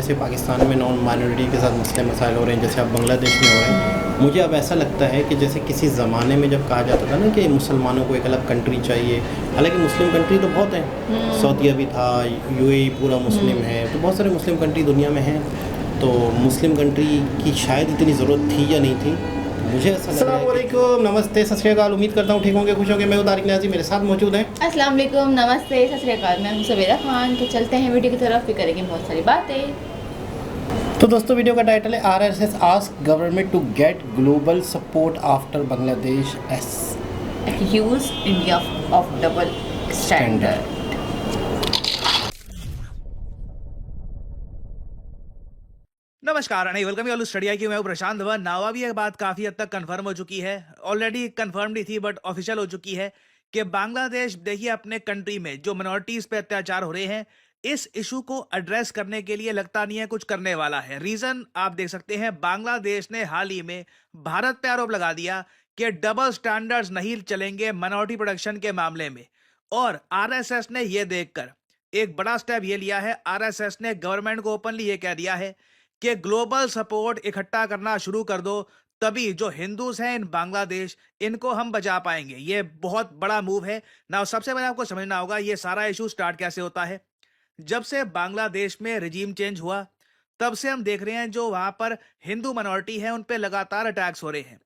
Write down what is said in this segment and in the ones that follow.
जैसे पाकिस्तान में non minority के साथ मसले मसाइल हो रहे हैं, जैसे अब बांग्लादेश में हो रहे हैं, मुझे अब ऐसा लगता है कि जैसे किसी ज़माने में जब कहा जाता था ना कि मुसलमानों को एक अलग कंट्री चाहिए, हालांकि मुस्लिम कंट्री तो बहुत हैं, सऊदीया भी था, यूएई पूरा मुस्लिम है, तो बहुत सारे मुस्लिम कंट्री दुनिया में हैं। तो मुस्लिम कंट्री की शायद इतनी ज़रूरत थी या नहीं थी, मुझे ऐसा लग रहा है। अस्सलामुअलैकुम, नमस्ते, सत श्री अकाल। उम्मीद करता हूँ ठीक होंगे, खुश होंगे। मैं हूं तारिक नियाज़ी, मेरे साथ मौजूद हैं। अस्सलाम वालेकुम, नमस्ते, सत श्री अकाल। मैं हूं सबेरा खान। तो चलते हैं वीडियो की तरफ, फिर करेंगे बहुत सारी बातें। तो दोस्तों, वीडियो का टाइटल है RSS ask government to get global support after Bangladesh accuse India of double standard. नमस्कार and welcome you all study की। मैं हूं प्रशांत धवन। नावा भी ये बात काफी हद तक कंफर्म हो चुकी है, ऑलरेडी कंफर्म नहीं थी बट ऑफिशियल हो चुकी है कि बांग्लादेश देखिए अपने कंट्री में जो मिनॉरिटीज पे अत्याचार हो रहे हैं, इस इशू को एड्रेस करने के लिए लगता नहीं है कुछ करने वाला है। रीजन आप देख सकते हैं, बांग्लादेश ने हाल ही में भारत पे आरोप लगा दिया कि डबल स्टैंडर्ड्स नहीं चलेंगे मिनॉरिटी प्रोटेक्शन के मामले में। और आरएसएस ने यह देखकर एक बड़ा स्टेप ये लिया है। आरएसएस ने गवर्नमेंट को ओपनली ये कह दिया है कि ग्लोबल सपोर्ट इकट्ठा करना शुरू कर दो, तभी जो हिंदूज हैं इन बांग्लादेश, इनको हम बचा पाएंगे। ये बहुत बड़ा मूव है ना। सबसे पहले आपको समझना होगा ये सारा इशू स्टार्ट कैसे होता है। जब से बांग्लादेश में रिजीम चेंज हुआ, तब से हम देख रहे हैं जो वहां पर हिंदू माइनॉरिटी है उन पे लगातार अटैक्स हो रहे हैं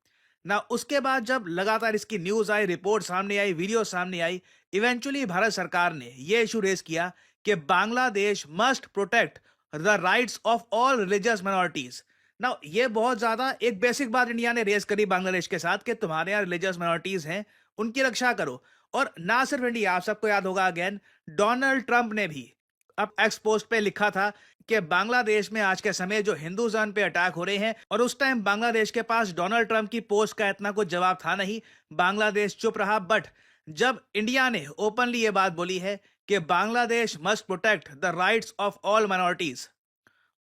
ना। उसके बाद जब लगातार इसकी न्यूज आई, रिपोर्ट सामने आई, वीडियो सामने आई, इवेंचुअली भारत सरकार ने यह इशू रेज किया कि Bangladesh must protect the rights of all religious minorities. ना ये बहुत ज्यादा एक बेसिक बात इंडिया ने रेज करी बांग्लादेश के साथ कि तुम्हारे यहाँ रिलीजियस माइनॉरिटीज हैं, उनकी रक्षा करो। और ना सिर्फ इंडिया, आप सबको याद होगा अगेन, डोनाल्ड ट्रंप ने भी अब एक्स पोस्ट पे लिखा था कि बांग्लादेश में आज के समय जो हिंदुज़म पे अटैक हो रहे हैं, और उस टाइम बांग्लादेश के पास डोनाल्ड ट्रंप की पोस्ट का इतना कुछ जवाब था नहीं, बांग्लादेश चुप रहा। बट जब इंडिया ने ओपनली ये बात बोली है कि Bangladesh must protect the rights of all minorities,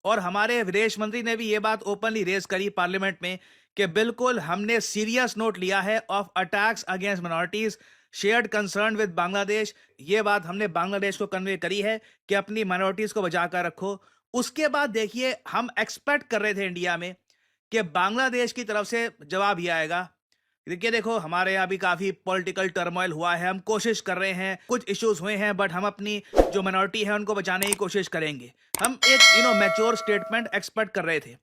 और हमारे विदेश मंत्री ने भी ये बात ओपनली रेज करी पार्लियामेंट में कि बिल्कुल हमने सीरियस नोट लिया है of attacks against minorities, shared concern with Bangladesh. ये बात हमने बांग्लादेश को कन्वे करी है कि अपनी माइनॉरिटीज को बचा कर रखो। उसके बाद देखिए, हम एक्सपेक्ट कर रहे थे इंडिया में कि बांग्लादेश की तरफ से जवाब ये आएगा। देखिए, देखो हमारे यहाँ भी काफी पॉलिटिकल टर्मोइल हुआ है, हम कोशिश कर रहे हैं, कुछ इश्यूज हुए हैं, बट हम अपनी जो माइनॉरिटी है उनको बचाने की कोशिश करेंगे। हम एक मैच्योर स्टेटमेंट एक्सपेक्ट कर रहे थे,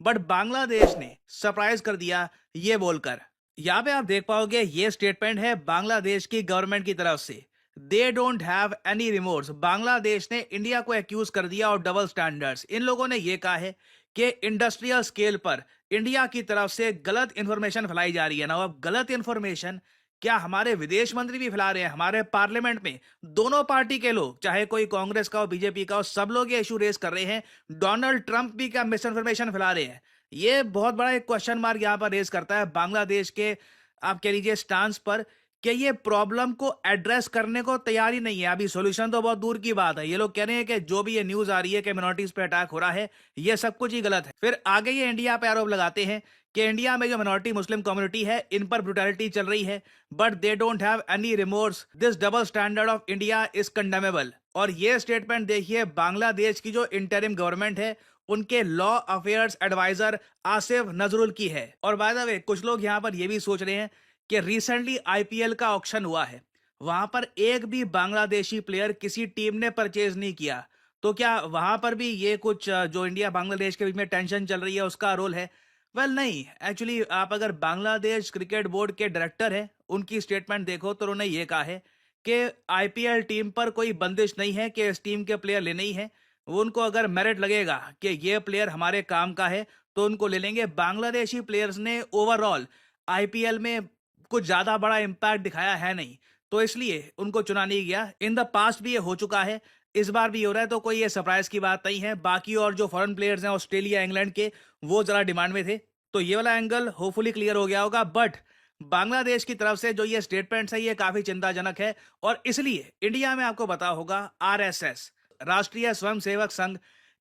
बट बांग्लादेश ने सरप्राइज कर दिया ये बोलकर। यहाँ पे आप देख पाओगे ये स्टेटमेंट है बांग्लादेश की गवर्नमेंट की तरफ से। They don't have any remorse. Bangladesh ने इंडिया को एक्यूज कर दिया और डबल स्टैंडर्ड्स। इन लोगों ने ये कहा है कि इंडस्ट्रियल स्केल पर इंडिया की तरफ से गलत इंफॉर्मेशन फैलाई जा रही है ना। अब गलत इंफॉर्मेशन क्या हमारे विदेश मंत्री भी फैला रहे हैं, हमारे पार्लियामेंट में दोनों पार्टी के लोग, चाहे कोई कांग्रेस का हो, बीजेपी का हो, सब लोग ये इशू रेज कर रहे हैं। डोनाल्ड ट्रंप भी क्या मिस इन्फॉर्मेशन फैला रहे हैं? ये बहुत बड़ा एक क्वेश्चन मार्क यहाँ पर रेज करता है बांग्लादेश के, आप कह लीजिए, स्टांस पर कि ये प्रॉब्लम को एड्रेस करने को तैयार ही नहीं है। अभी सॉल्यूशन तो बहुत दूर की बात है। ये लोग कह रहे हैं कि जो भी ये न्यूज आ रही है कि मिनॉरिटीज पे अटैक हो रहा है, ये सब कुछ ही गलत है। फिर आगे ये इंडिया पे आरोप लगाते हैं कि इंडिया में जो मिनॉरिटी मुस्लिम कम्युनिटी है इन पर ब्रुटैलिटी चल रही है, but they don't have any remorse. This double standard of India is condemnable. और ये स्टेटमेंट देखिए बांग्लादेश की जो इंटरिम गवर्नमेंट है, उनके law affairs adviser Asif Nazrul की है। और बाय द वे, कुछ लोग यहाँ पर ये भी सोच रहे हैं कि रिसेंटली आईपीएल का ऑक्शन हुआ है, वहां पर एक भी बांग्लादेशी प्लेयर किसी टीम ने परचेज नहीं किया, तो क्या वहां पर भी ये कुछ जो इंडिया बांग्लादेश के बीच में टेंशन चल रही है उसका रोल है? वेल नहीं, एक्चुअली आप अगर बांग्लादेश क्रिकेट बोर्ड के डायरेक्टर है, उनकी स्टेटमेंट देखो तो उन्होंने ये कहा है कि आईपीएल टीम पर कोई बंदिश नहीं है कि इस टीम के प्लेयर लेने ही है। वो उनको अगर मेरिट लगेगा कि ये प्लेयर हमारे काम का है तो उनको ले लेंगे। बांग्लादेशी प्लेयर्स ने ओवरऑल आईपीएल में कुछ ज्यादा बड़ा इंपैक्ट दिखाया है नहीं, तो इसलिए उनको चुना नहीं गया। इन द पास्ट भी ये हो चुका है, इस बार भी हो रहा है, तो कोई ये सरप्राइज की बात नहीं है। बाकी और जो फॉरेन प्लेयर्स हैं ऑस्ट्रेलिया, इंग्लैंड के, वो जरा डिमांड में थे, तो ये वाला एंगल होपफुली क्लियर हो गया होगा। बट बांग्लादेश की तरफ से जो ये स्टेटमेंट्स है ये काफी चिंताजनक है, और इसलिए इंडिया में आपको पता होगा आरएसएस, राष्ट्रीय स्वयंसेवक संघ,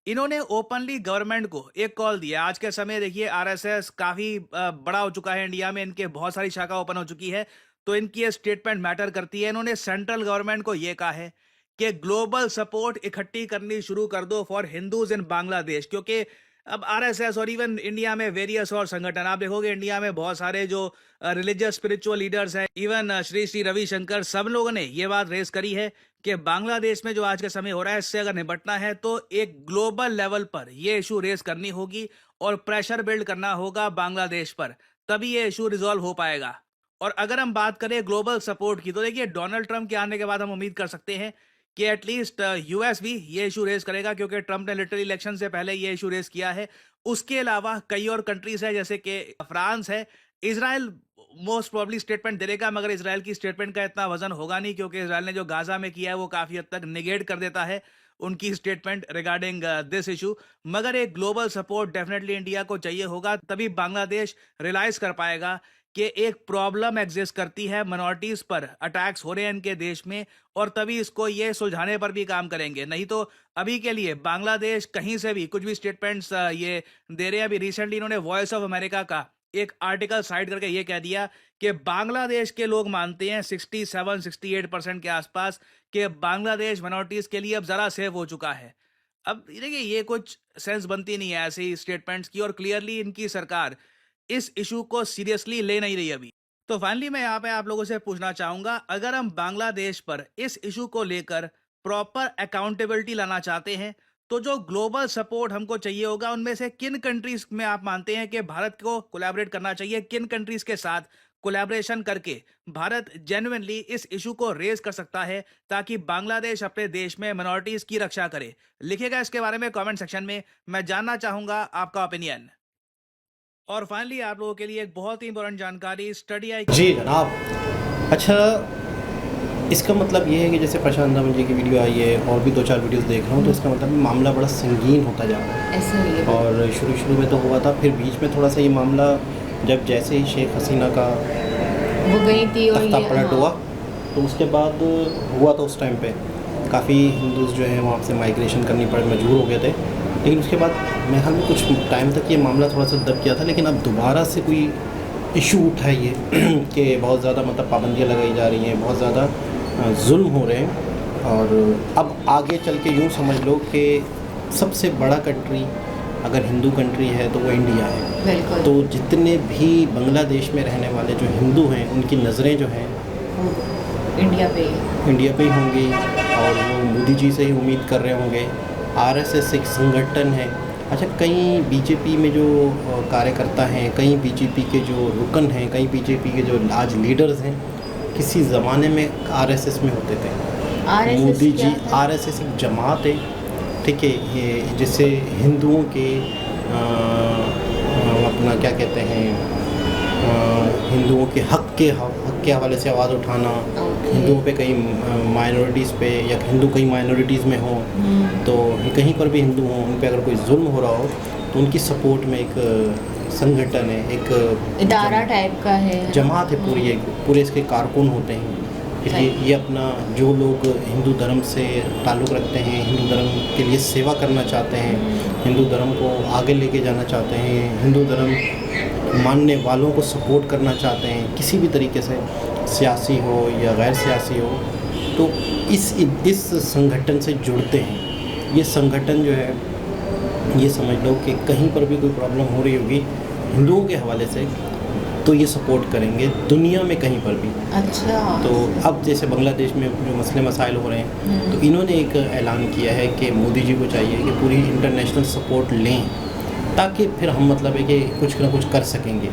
इन्होंने ओपनली गवर्नमेंट को एक कॉल दिया। आज के समय देखिए आरएसएस काफी बड़ा हो चुका है इंडिया में, इनके बहुत सारी शाखा ओपन हो चुकी है, तो इनकी ये स्टेटमेंट मैटर करती है। इन्होंने सेंट्रल गवर्नमेंट को ये कहा है कि ग्लोबल सपोर्ट इकट्ठी करनी शुरू कर दो फॉर हिंदूज इन बांग्लादेश, क्योंकि अब आरएसएस और इवन इंडिया में वेरियस और संगठन आप देखोगे, इंडिया में बहुत सारे जो रिलीजियस स्पिरिचुअल लीडर्स हैं, इवन श्री श्री रविशंकर, सब लोगों ने ये बात रेज करी है कि बांग्लादेश में जो आज के समय हो रहा है, इससे अगर निपटना है तो एक ग्लोबल लेवल पर ये इशू रेज करनी होगी और प्रेशर बिल्ड करना होगा बांग्लादेश पर, तभी ये इशू रिजॉल्व हो पाएगा। और अगर हम बात करें ग्लोबल सपोर्ट की, तो देखिए डोनाल्ड ट्रंप के आने के बाद हम उम्मीद कर सकते हैं कि एटलीस्ट यूएस भी ये इशू रेज करेगा, क्योंकि ट्रंप ने लिटरली इलेक्शन से पहले ये इशू रेज किया है। उसके अलावा कई और कंट्रीज है, जैसे कि फ्रांस है, इजराइल मोस्ट प्रोबेबली स्टेटमेंट देगा, मगर इजराइल की स्टेटमेंट का इतना वजन होगा नहीं, क्योंकि इजराइल ने जो गाजा में किया है वो काफी हद तक निगेट कर देता है उनकी स्टेटमेंट रिगार्डिंग दिस इशू। मगर एक ग्लोबल सपोर्ट डेफिनेटली इंडिया को चाहिए होगा, तभी बांग्लादेश रियलाइज कर पाएगा कि एक प्रॉब्लम एग्जिस्ट करती है, माइनॉरिटीज पर अटैक्स हो रहे हैं इनके देश में, और तभी इसको ये सुलझाने पर भी काम करेंगे। नहीं तो अभी के लिए बांग्लादेश कहीं से भी कुछ भी स्टेटमेंट्स ये दे रहे हैं। अभी रिसेंटली इन्होंने वॉइस ऑफ अमेरिका का एक आर्टिकल साइड करके ये कह दिया कि बांग्लादेश के लोग मानते हैं 67-68% के आसपास कि बांग्लादेश माइनॉरिटीज के लिए अब जरा सेफ हो चुका है। अब देखिए ये कुछ सेंस बनती नहीं है ऐसी स्टेटमेंट्स की, और क्लियरली इनकी सरकार इस इशू को सीरियसली ले नहीं रही अभी। तो फाइनली मैं यहाँ पे आप लोगों से पूछना चाहूंगा, अगर हम बांग्लादेश पर इस इशू को लेकर प्रॉपर अकाउंटेबिलिटी लाना चाहते हैं, तो जो ग्लोबल सपोर्ट हमको चाहिए होगा, उनमें से किन कंट्रीज में आप मानते हैं कि भारत को कोलैबोरेट करना चाहिए, किन कंट्रीज के साथ कोलैबोरेशन करके भारत जेन्युइनली इस इशू को रेज कर सकता है, ताकि बांग्लादेश अपने देश में माइनॉरिटीज की रक्षा करे? लिखिएगा इसके बारे में कमेंट सेक्शन में, मैं जानना चाहूंगा आपका ओपिनियन। और फाइनली आप लोगों के लिए एक बहुत ही इंपॉर्टेंट जानकारी, स्टडी आई जी जनाब। अच्छा, इसका मतलब ये है कि जैसे प्रशांत धावन जी की वीडियो आई है और भी 2-4 वीडियोस देख रहा हूँ, तो इसका मतलब मामला बड़ा संगीन होता जा रहा है। ऐसा ही है। और शुरू में तो हुआ था, फिर बीच में थोड़ा सा ये मामला जब जैसे ही शेख हसीना का वो गई थी और तख्ता ये पलट हुआ, तो उसके बाद हुआ तो उस टाइम पे काफ़ी हिंदूज जो हैं वहाँ से माइग्रेशन करनी पड़े, मजबूर हो गए थे। लेकिन उसके बाद मेरे ख्याल में कुछ टाइम तक ये मामला थोड़ा सा दब किया था, लेकिन अब दोबारा से कोई इशू उठा है ये कि बहुत ज़्यादा मतलब पाबंदियाँ लगाई जा रही हैं, बहुत ज़्यादा जुल्म हो रहे हैं। और अब आगे चल के यूँ समझ लो कि सबसे बड़ा कंट्री अगर हिंदू कंट्री है तो वो इंडिया है। बिल्कुल। तो जितने भी बांग्लादेश में रहने वाले जो हिंदू हैं, उनकी नज़रें जो हैं इंडिया पे ही होंगी, और वो मोदी जी से ही उम्मीद कर रहे होंगे। आरएसएस एक संगठन है। अच्छा, कई बीजेपी में जो कार्यकर्ता हैं, कई बीजेपी के जो रुकन हैं, कई बीजेपी के जो आज लीडर्स हैं, किसी ज़माने में आरएसएस में होते थे। मोदी जी, आरएसएस एक जमात है, ठीक है, ये जिससे हिंदुओं के अपना क्या कहते हैं, हिंदुओं के हक के हवाले से आवाज़ उठाना, हिंदुओं पे कहीं माइनॉरिटीज़ पे, या हिंदू कहीं माइनॉरिटीज़ में हो तो कहीं पर भी हिंदू हों, उन पे अगर कोई जुल्म हो रहा हो तो उनकी सपोर्ट में एक संगठन है, एक इदारा टाइप का है, जमात है पूरी, पूरे इसके कारकुन होते हैं। इसलिए ये अपना जो लोग हिंदू धर्म से ताल्लुक़ रखते हैं, हिंदू धर्म के लिए सेवा करना चाहते हैं, हिंदू धर्म को आगे लेके जाना चाहते हैं, हिंदू धर्म मानने वालों को सपोर्ट करना चाहते हैं, किसी भी तरीके से, सियासी हो या गैर सियासी हो, तो इस संगठन से जुड़ते हैं। ये संगठन जो है, ये समझ लो कि कहीं पर भी कोई प्रॉब्लम हो रही होगी हिंदुओं के हवाले से, तो ये सपोर्ट करेंगे दुनिया में कहीं पर भी। अच्छा। तो अब जैसे बांग्लादेश में जो मसले मसाइल हो रहे हैं, तो इन्होंने एक ऐलान किया है कि मोदी जी को चाहिए कि पूरी इंटरनेशनल सपोर्ट लें, ताकि फिर हम मतलब है कि कुछ ना कुछ कर सकेंगे।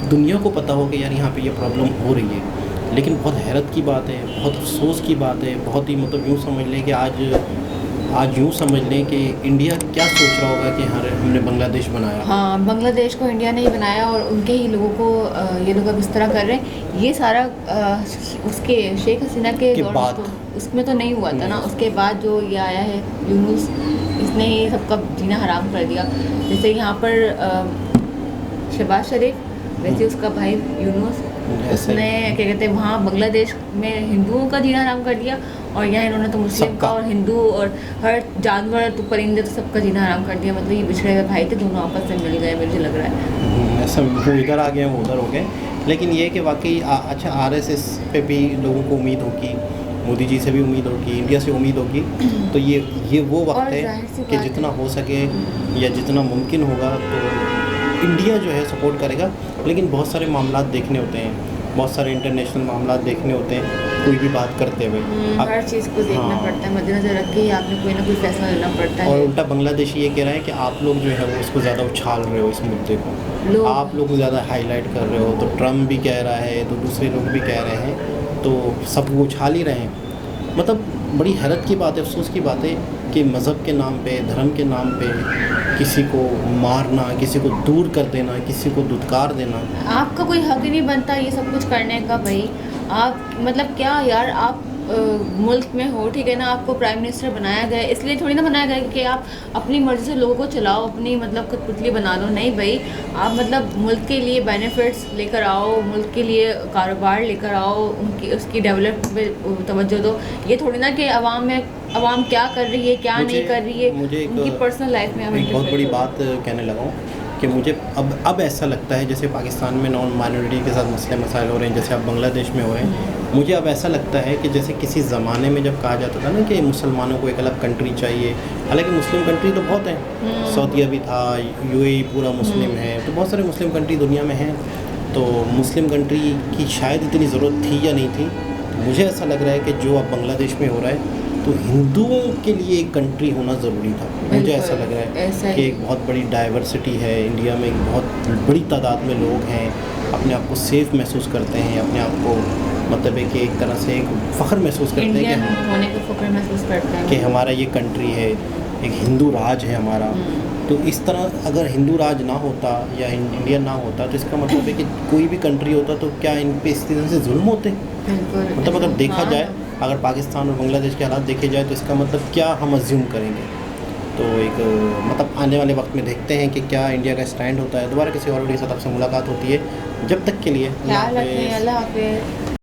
दुनिया को पता हो कि यार यहाँ पे ये प्रॉब्लम हो रही है। लेकिन बहुत हैरत की बात है, बहुत अफसोस की बात है, बहुत ही मतलब यूँ समझ लें कि आज यूँ समझ लें कि इंडिया क्या सोच रहा होगा कि हाँ हमने बांग्लादेश बनाया। हाँ, बांग्लादेश को इंडिया ने ही बनाया और उनके ही लोगों को ये लोग अब इस तरह कर रहे हैं। ये सारा उसके शेख हसीना के बाद तो उसमें तो नहीं हुआ था ना, उसके बाद जो ये आया है यूनुस, इसने ही सबका जीना हराम कर दिया। जैसे यहाँ पर शहबाज शरीफ, वैसे उसका भाई यूनुस, उसने क्या कहते हैं वहाँ बांग्लादेश में हिंदुओं का जीना हराम कर दिया, और यहाँ इन्होंने तो मुस्लिम का और हिंदू और हर जानवर तो परिंदे तो सबका जीना हराम कर दिया। मतलब ये बिछड़े हुए भाई थे, दोनों आपस में मिल गए, मुझे लग रहा है। ऐसा वो इधर आ गए, वो उधर हो गए। लेकिन ये कि वाकई अच्छा आरएसएस पे भी लोगों को उम्मीद होगी मोदी जी से भी उम्मीद होगी, इंडिया से उम्मीद होगी। तो ये वो वक्त और है ज़ाहिर-सी कि बात जितना है। हो सके या जितना मुमकिन होगा तो इंडिया जो है सपोर्ट करेगा। लेकिन बहुत सारे मामलात देखने होते हैं, बहुत सारे इंटरनेशनल मामलात देखने होते हैं कोई भी बात करते हुए। अब हर चीज़ को देखना हाँ। पड़ता है, मद्देनज़र रख के ही आपने कोई ना कोई फैसला लेना पड़ता और है। उल्टा बांग्लादेशी ये कह रहा है कि आप लोग जो है वो इसको ज़्यादा उछाल रहे हो इस मुद्दे को, लोग आप लोग ज़्यादा हाईलाइट कर रहे हो। तो ट्रम्प भी कह रहा है, तो दूसरे लोग भी कह रहे हैं, तो सब वो उछाल ही रहे हैं। मतलब बड़ी हैरत की बात है, अफसोस की बात है कि मज़हब के नाम पे, धर्म के नाम पे किसी को मारना, किसी को दूर कर देना, किसी को धुतकार देना। आपका कोई हक ही नहीं बनता ये सब कुछ करने का भाई। आप मतलब क्या यार, आप मुल्क में हो, ठीक है ना, आपको प्राइम मिनिस्टर बनाया गया है, इसलिए थोड़ी ना बनाया गया है कि आप अपनी मर्ज़ी से लोगों को चलाओ, अपनी मतलब कठपुतली बना लो। नहीं भाई, आप मतलब मुल्क के लिए बेनिफिट्स लेकर आओ, मुल्क के लिए कारोबार लेकर आओ, उनकी उसकी डेवलपमेंट पे तवज्जो दो। ये थोड़ी ना कि अवाम क्या कर रही है, क्या नहीं कर रही है, मुझे उनकी पर्सनल लाइफ में आप एक बहुत बड़ी इंटरफेयर बात कहने लगा हूँ कि मुझे अब ऐसा लगता है जैसे पाकिस्तान में नॉन माइनॉरिटी के साथ मसले मसाइल हो रहे हैं, जैसे अब बांग्लादेश में हो रहे हैं। मुझे अब ऐसा लगता है कि जैसे किसी ज़माने में जब कहा जाता था ना कि मुसलमानों को एक अलग कंट्री चाहिए, हालांकि मुस्लिम कंट्री तो बहुत हैं, सऊदीया भी था, यूएई पूरा मुस्लिम है, तो बहुत सारे मुस्लिम कंट्री दुनिया में हैं। तो मुस्लिम कंट्री की शायद इतनी ज़रूरत थी या नहीं थी। तो मुझे ऐसा लग रहा है कि जो अब बांग्लादेश में हो रहा है, तो हिंदुओं के लिए एक कंट्री होना ज़रूरी था। मुझे ऐसा लग रहा है कि एक बहुत बड़ी डाइवर्सिटी है इंडिया में, एक बहुत बड़ी तादाद में लोग हैं, अपने आप को सेफ़ महसूस करते हैं, अपने आप को मतलब है कि एक तरह से एक फ़ख्र महसूस करते हैं इंडियन होने को फ़ख्र महसूस करते हैं कि हमारा ये कंट्री है, एक हिंदू राज है हमारा। तो इस तरह अगर हिंदू राज ना होता या इंडिया ना होता, तो इसका मतलब है कि कोई भी कंट्री होता तो क्या इन पे इस तरह से जुल्म होते? बिल्कुल। मतलब अगर देखा हाँ, जाए, अगर पाकिस्तान और बांग्लादेश के हालात देखे जाए, तो इसका मतलब क्या हम अज्यूम करेंगे? तो एक मतलब आने वाले वक्त में देखते हैं कि क्या इंडिया का स्टैंड होता है। दोबारा किसी और वीडियो के साथ आपसे मुलाकात होती है। जब तक के लिए ख्याल रखें, अल्लाह हाफ़िज़।